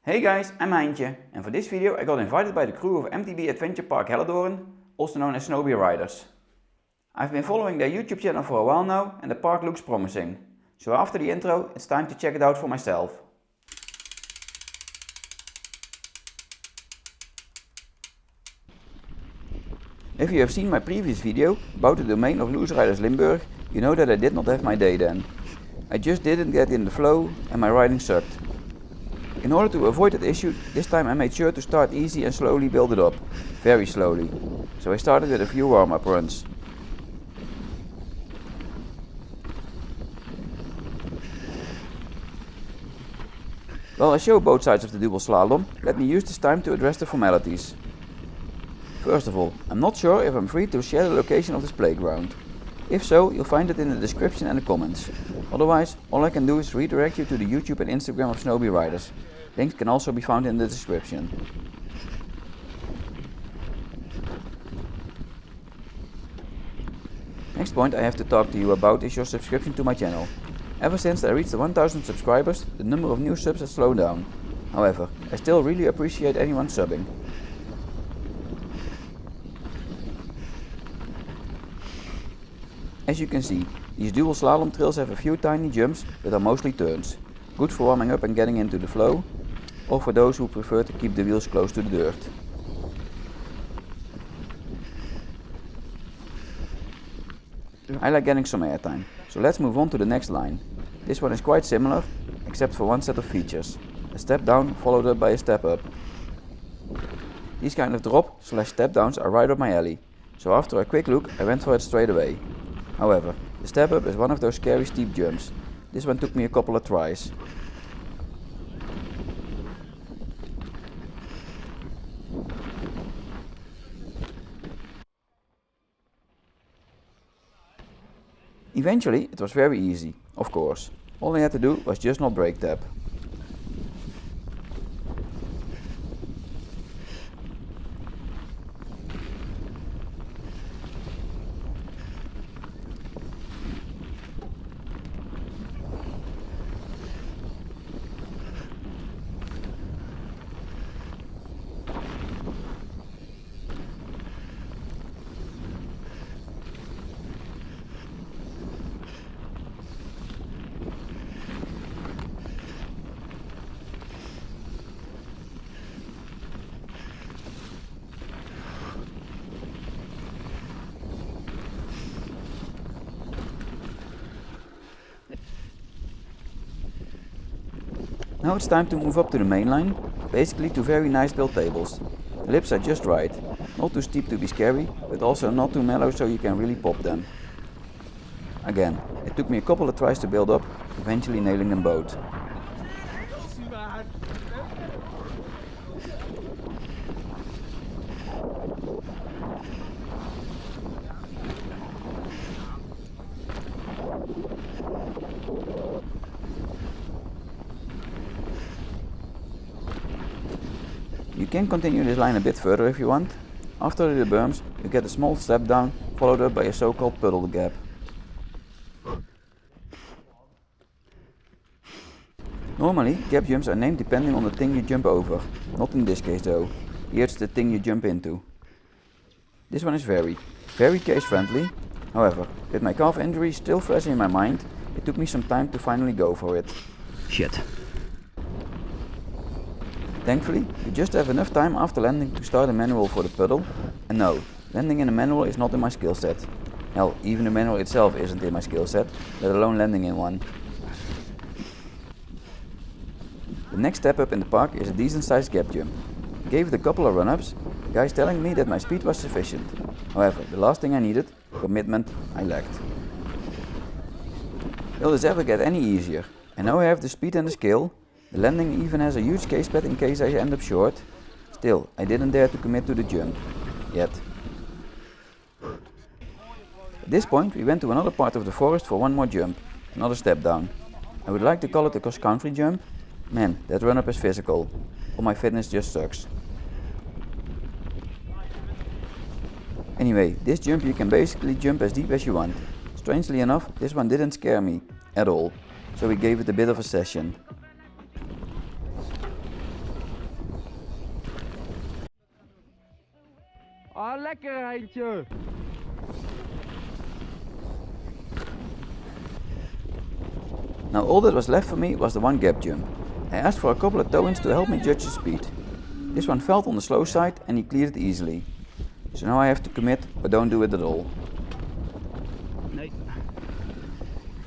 Hey guys, I'm Heintje, and for this video I got invited by the crew of MTB Adventure Park Hellendoorn, also known as Snobi Riders. I've been following their YouTube channel for a while now and the park looks promising. So after the intro, it's time to check it out for myself. If you have seen my previous video about the domain of Loose Riders Limburg, you know that I did not have my day then. I just didn't get in the flow and my riding sucked. In order to avoid that issue, this time I made sure to start easy and slowly build it up. Very slowly. So I started with a few warm-up runs. While I show both sides of the double slalom, let me use this time to address the formalities. First of all, I'm not sure if I'm free to share the location of this playground. If so, you'll find it in the description and the comments. Otherwise, all I can do is redirect you to the YouTube and Instagram of Snobi Riders. Links can also be found in the description. Next point I have to talk to you about is your subscription to my channel. Ever since I reached the 1000 subscribers, the number of new subs has slowed down. However, I still really appreciate anyone subbing. As you can see, these dual slalom trails have a few tiny jumps but are mostly turns. Good for warming up and getting into the flow, or for those who prefer to keep the wheels close to the dirt. I like getting some airtime, so let's move on to the next line. This one is quite similar, except for one set of features. A step down followed up by a step up. These kind of drop/step downs are right up my alley, so after a quick look I went for it straight away. However, the step up is one of those scary steep jumps. This one took me a couple of tries. Eventually it was very easy, of course. All I had to do was just not brake tap. Now it's time to move up to the main line, basically two very nice built tables. The lips are just right, not too steep to be scary, but also not too mellow so you can really pop them. Again, it took me a couple of tries to build up, eventually nailing them both. You can continue this line a bit further if you want. After the berms, you get a small step down, followed up by a so-called puddle gap. Normally, gap jumps are named depending on the thing you jump over. Not in this case though. Here it's the thing you jump into. This one is very case friendly. However, with my calf injury still fresh in my mind, it took me some time to finally go for it. Shit. Thankfully, you just have enough time after landing to start a manual for the puddle. And no, landing in a manual is not in my skill set. Hell, even the manual itself isn't in my skill set, let alone landing in one. The next step up in the park is a decent sized gap jump. I gave it a couple of run-ups, the guys telling me that my speed was sufficient. However, the last thing I needed, commitment, I lacked. Will this ever get any easier? I know I have the speed and the skill. The landing even has a huge case pad in case I end up short. Still, I didn't dare to commit to the jump. Yet. At this point we went to another part of the forest for one more jump. Another step down. I would like to call it a cross-country jump. Man, that run-up is physical. All my fitness just sucks. Anyway, this jump you can basically jump as deep as you want. Strangely enough, this one didn't scare me at all. So we gave it a bit of a session. Ah, lekker Heintje. Now all that was left for me was the one gap jump. I asked for a couple of toe-ins to help me judge the speed. This one felt on the slow side and he cleared it easily. So now I have to commit or don't do it at all. Nee.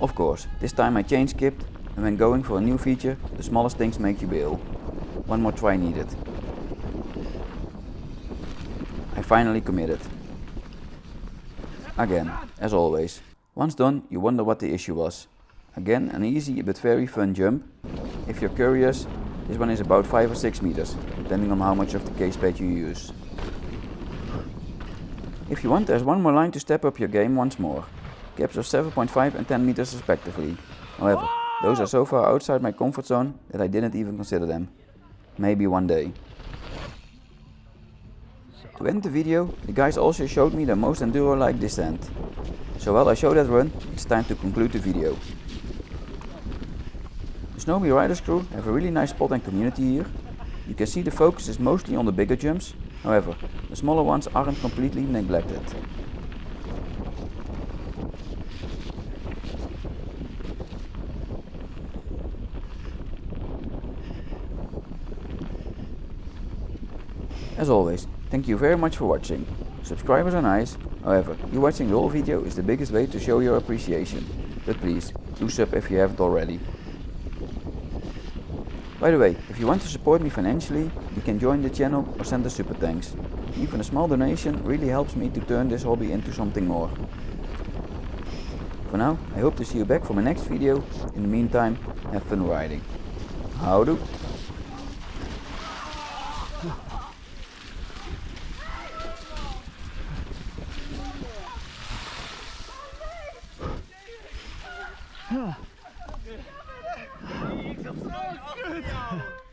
Of course, this time I chain skipped, and when going for a new feature, the smallest things make you bail. One more try needed. I finally committed. Again, as always. Once done, you wonder what the issue was. Again, an easy but very fun jump. If you're curious, this one is about 5 or 6 meters, depending on how much of the case plate you use. If you want, there's one more line to step up your game once more. Gaps of 7.5 and 10 meters respectively. However, those are so far outside my comfort zone that I didn't even consider them. Maybe one day. To end the video, the guys also showed me the most enduro-like descent. So while I show that run, it's time to conclude the video. The Snobi Riders crew have a really nice spot and community here. You can see the focus is mostly on the bigger jumps, however, the smaller ones aren't completely neglected. As always, thank you very much for watching. Subscribers are nice, however, you watching the whole video is the biggest way to show your appreciation. But please, do sub if you haven't already. By the way, if you want to support me financially, you can join the channel or send a super thanks. Even a small donation really helps me to turn this hobby into something more. For now, I hope to see you back for my next video. In the meantime, have fun riding. Houdoe! Ik zat zo kut.